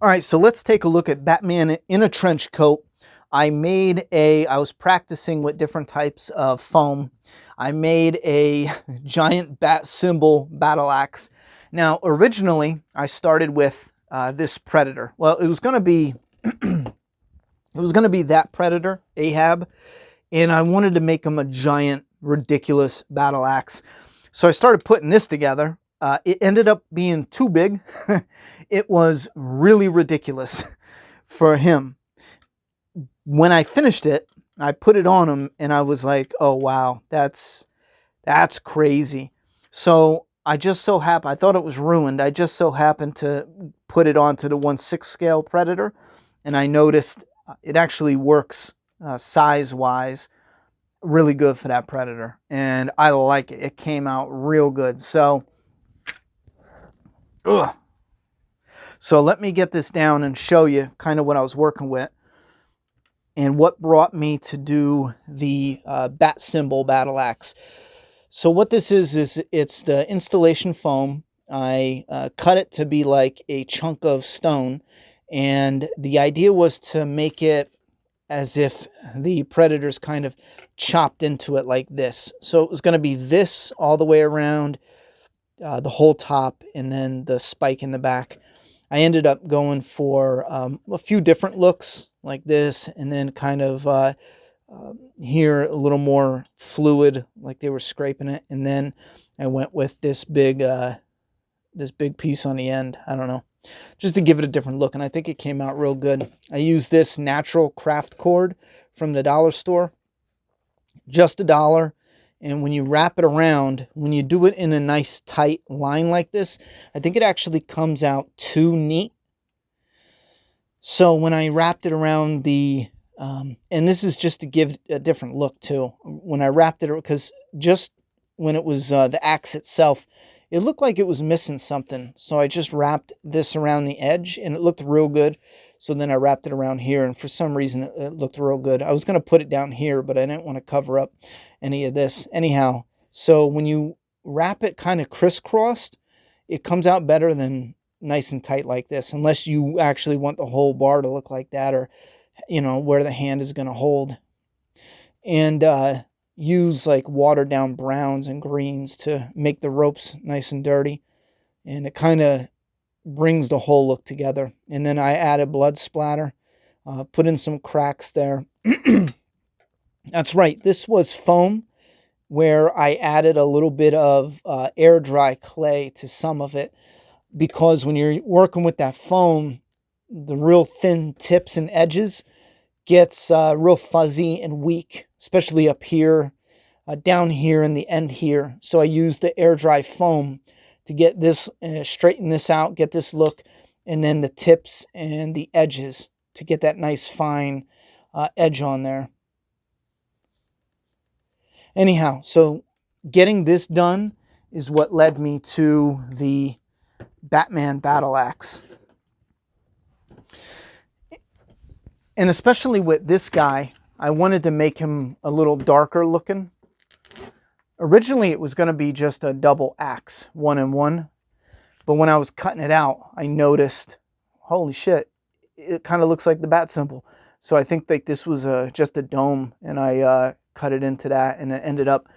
All right, so let's take a look at Batman in a trench coat. I was practicing with different types of foam. I made a giant bat symbol battle axe. Now, originally, I started with this Predator. Well, it was going to be that Predator, Ahab, and I wanted to make him a giant, ridiculous battle axe. So I started putting this together. It ended up being too big. It was really ridiculous for him. When I finished it, I put it on him and I was like, oh wow, that's crazy. So I thought it was ruined. I just so happened to put it onto the 1/6 scale Predator, and I noticed it actually works size-wise really good for that Predator, and I like it. It came out real good. So let me get this down and show you kind of what I was working with and what brought me to do the bat symbol battle axe. So what this is it's the installation foam. I cut it to be like a chunk of stone, and the idea was to make it as if the Predator's kind of chopped into it like this. So it was going to be this all the way around, the whole top, and then the spike in the back. I ended up going for a few different looks like this, and then kind of here a little more fluid, like they were scraping it, and then I went with this big piece on the end. I don't know, just to give it a different look, and I think it came out real good. I used this natural craft cord from the dollar store, just $1. And when you wrap it around, when you do it in a nice tight line like this, I think it actually comes out too neat. So when I wrapped it around and this is just to give a different look too. When I wrapped it, because just when it was the axe itself, it looked like it was missing something. So I just wrapped this around the edge and it looked real good. So then I wrapped it around here, and for some reason it looked real good. I was going to put it down here, but I didn't want to cover up any of this. Anyhow, so when you wrap it kind of crisscrossed, it comes out better than nice and tight like this, unless you actually want the whole bar to look like that, or, you know, where the hand is going to hold. And use like watered down browns and greens to make the ropes nice and dirty. And it kind of brings the whole look together. And then I added blood splatter, put in some cracks there. That's right, this was foam, where I added a little bit of air dry clay to some of it, because when you're working with that foam, the real thin tips and edges gets real fuzzy and weak, especially up here, down here, and the end here. So I used the air dry foam to get this, straighten this out, get this look, and then the tips and the edges to get that nice fine edge on there. Anyhow, so getting this done is what led me to the Batman battle axe. And especially with this guy, I wanted to make him a little darker looking. Originally, it was going to be just a double axe, 1-in-1. But when I was cutting it out, I noticed, holy shit, it kind of looks like the bat symbol. So I think like this was just a dome, and I cut it into that, and it ended up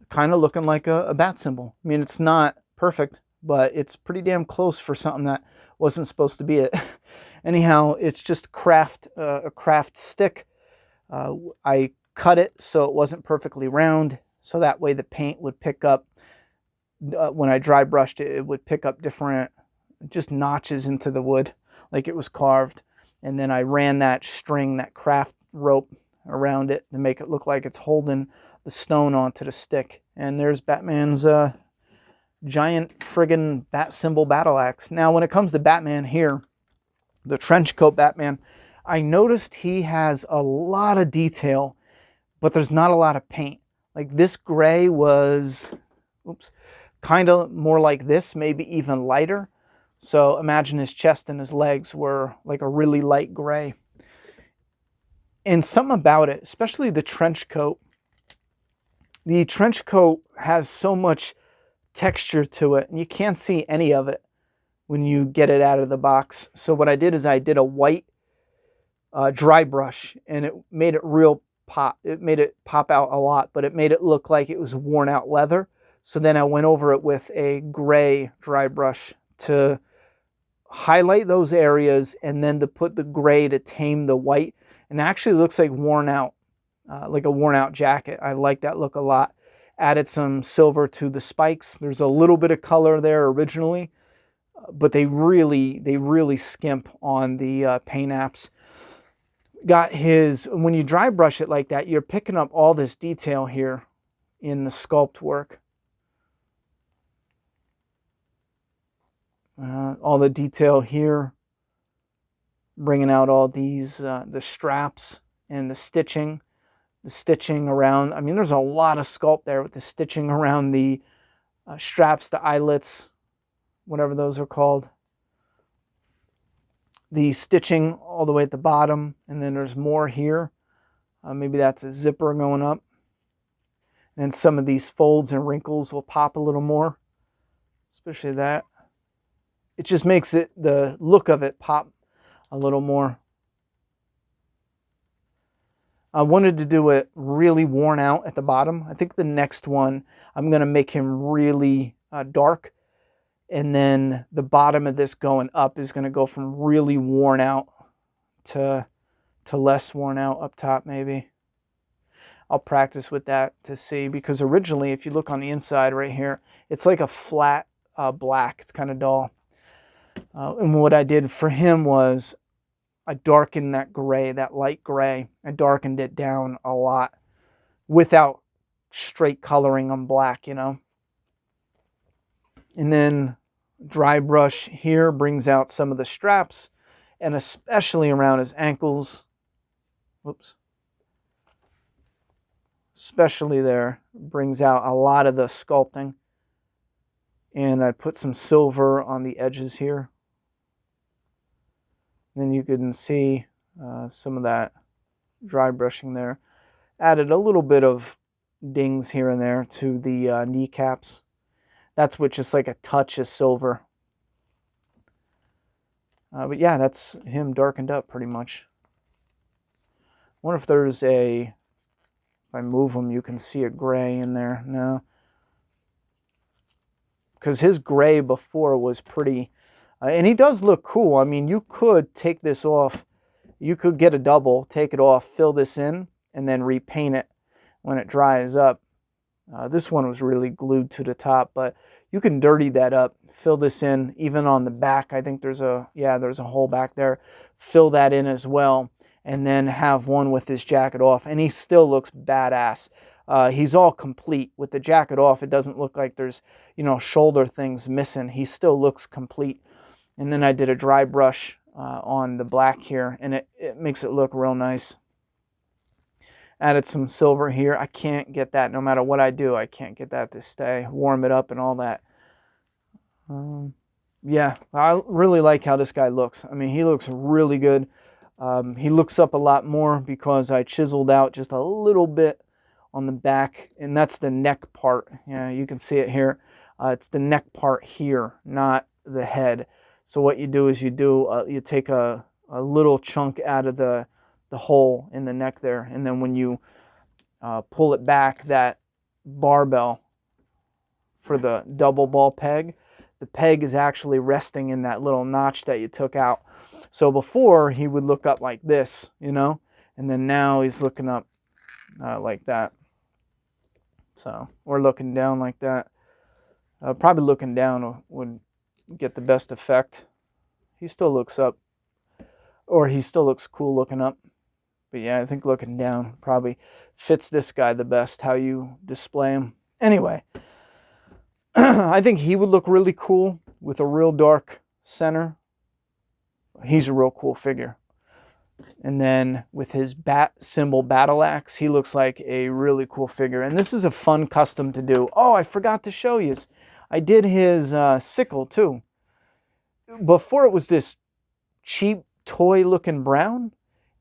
kind of looking like a bat symbol. I mean, it's not perfect, but it's pretty damn close for something that wasn't supposed to be it. Anyhow, it's just a craft stick. I cut it so it wasn't perfectly round, so that way the paint would pick up, when I dry brushed it, it would pick up different just notches into the wood like it was carved. And then I ran that string, that craft rope, around it to make it look like it's holding the stone onto the stick. And there's Batman's giant friggin' bat symbol battle axe. Now when it comes to Batman here, the trench coat Batman, I noticed he has a lot of detail, but there's not a lot of paint. Like this gray was, kind of more like this, maybe even lighter. So imagine his chest and his legs were like a really light gray. And something about it, especially the trench coat has so much texture to it, and you can't see any of it when you get it out of the box. So what I did is I did a white dry brush, and it made it real pop. It made it pop out a lot, but it made it look like it was worn out leather. So then I went over it with a gray dry brush to highlight those areas, and then to put the gray to tame the white. And it actually looks like worn out, like a worn out jacket. I like that look a lot. Added some silver to the spikes. There's a little bit of color there originally, but they really skimp on the paint apps. Got his, when you dry brush it like that, you're picking up all this detail here in the sculpt work. All the detail here, bringing out all these, the straps and the stitching around. I mean, there's a lot of sculpt there with the stitching around the straps, the eyelets, whatever those are called. The stitching all the way at the bottom, and then there's more here. Maybe that's a zipper going up. And then some of these folds and wrinkles will pop a little more, especially that. It just makes it, the look of it, pop a little more. I wanted to do it really worn out at the bottom. I think the next one, I'm going to make him really dark. And then the bottom of this going up is going to go from really worn out to less worn out up top maybe. I'll practice with that to see, because originally, if you look on the inside right here, it's like a flat black. It's kind of dull. And what I did for him was I darkened that gray, that light gray. I darkened it down a lot without straight coloring on black, you know. And then dry brush here brings out some of the straps, and especially around his ankles. Whoops. Especially there, brings out a lot of the sculpting. And I put some silver on the edges here. And then you can see some of that dry brushing there. Added a little bit of dings here and there to the kneecaps. That's with just like a touch of silver. But yeah, that's him darkened up pretty much. I wonder if there's a, if I move him, you can see a gray in there. No. Because his gray before was pretty, and he does look cool. I mean, you could take this off. You could get a double, take it off, fill this in, and then repaint it when it dries up. This one was really glued to the top, but you can dirty that up, fill this in, even on the back. I think there's a, yeah, there's a hole back there. Fill that in as well, and then have one with his jacket off, and he still looks badass. He's all complete. With the jacket off, it doesn't look like there's, you know, shoulder things missing. He still looks complete. And then I did a dry brush on the black here, and it makes it look real nice. Added some silver here. I can't get that, no matter what I do, I can't get that to stay. Warm it up and all that. Yeah, I really like how this guy looks. I mean, he looks really good. He looks up a lot more because I chiseled out just a little bit on the back, and that's the neck part. Yeah, you can see it here. It's the neck part here, not the head. So what you do is you take a little chunk out of the hole in the neck there, and then when you pull it back, that barbell for the double ball peg, the peg is actually resting in that little notch that you took out. So before, he would look up like this, you know, and then now he's looking up like that. So, or looking down like that. Probably looking down would get the best effect. He still looks up, or he still looks cool looking up. But yeah, I think looking down probably fits this guy the best, how you display him. Anyway, I think he would look really cool with a real dark center. He's a real cool figure. And then with his bat symbol battle axe, he looks like a really cool figure. And this is a fun custom to do. Oh, I forgot to show you. I did his sickle too. Before it was this cheap toy looking brown.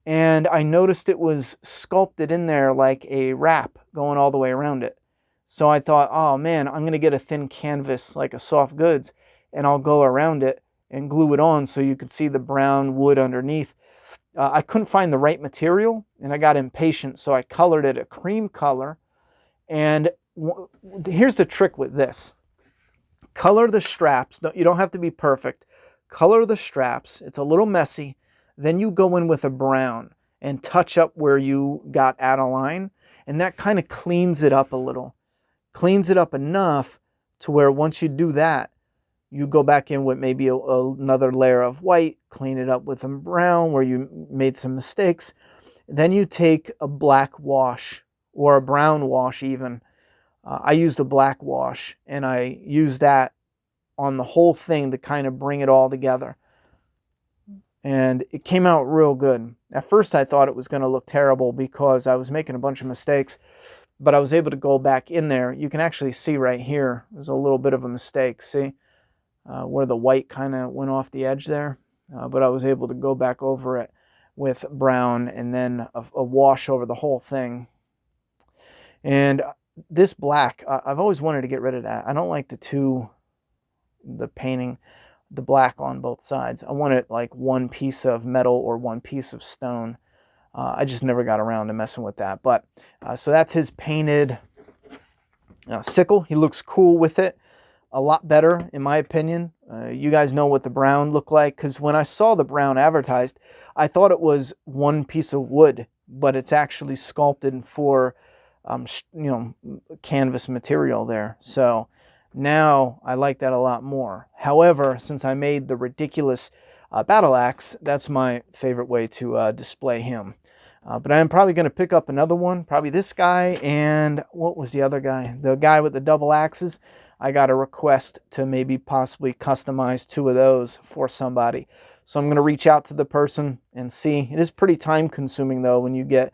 And I noticed it was sculpted in there like a wrap going all the way around it. So I thought, oh man, I'm going to get a thin canvas like a soft goods, and I'll go around it and glue it on so you could see the brown wood underneath. I couldn't find the right material, and I got impatient, so I colored it a cream color. And here's the trick with this. Color the straps. You don't have to be perfect. Color the straps. It's a little messy. Then you go in with a brown and touch up where you got out of line, and that kind of cleans it up a little. Cleans it up enough to where once you do that, you go back in with maybe another layer of white, clean it up with some brown where you made some mistakes. Then you take a black wash or a brown wash even. I used a black wash, and I used that on the whole thing to kind of bring it all together. And it came out real good. At first I thought it was going to look terrible because I was making a bunch of mistakes, but I was able to go back in there. You can actually see right here, there's a little bit of a mistake. See where the white kind of went off the edge there? But I was able to go back over it with brown and then a wash over the whole thing. And this black, I've always wanted to get rid of that. I don't like the painting, the black on both sides. I want it like one piece of metal or one piece of stone. I just never got around to messing with that. But so that's his painted sickle. He looks cool with it. A lot better, in my opinion. You guys know what the brown looked like, because when I saw the brown advertised, I thought it was one piece of wood, but it's actually sculpted for, canvas material there. So now I like that a lot more. However, since I made the ridiculous battle axe, that's my favorite way to display him. But I'm probably going to pick up another one, probably this guy, and what was the other guy? The guy with the double axes. I got a request to maybe possibly customize 2 of those for somebody. So I'm going to reach out to the person and see. It is pretty time consuming though when you get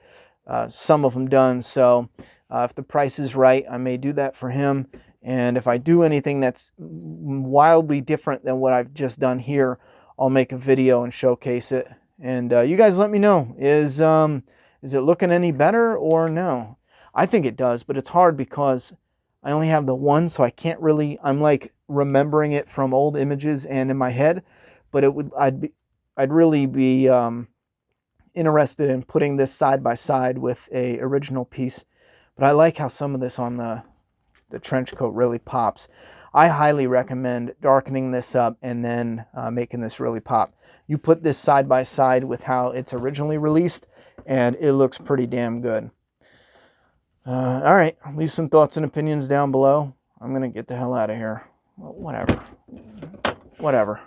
some of them done. So if the price is right, I may do that for him. And if I do anything that's wildly different than what I've just done here, I'll make a video and showcase it. And you guys let me know, is it looking any better or no? I think it does, but it's hard because I only have the one, so I can't really, I'm like remembering it from old images and in my head, but I'd really be interested in putting this side by side with a original piece. But I like how some of this on the trench coat really pops. I highly recommend darkening this up and then making this really pop. You put this side by side with how it's originally released, and it looks pretty damn good. All right, leave some thoughts and opinions down below. I'm going to get the hell out of here. Well, whatever.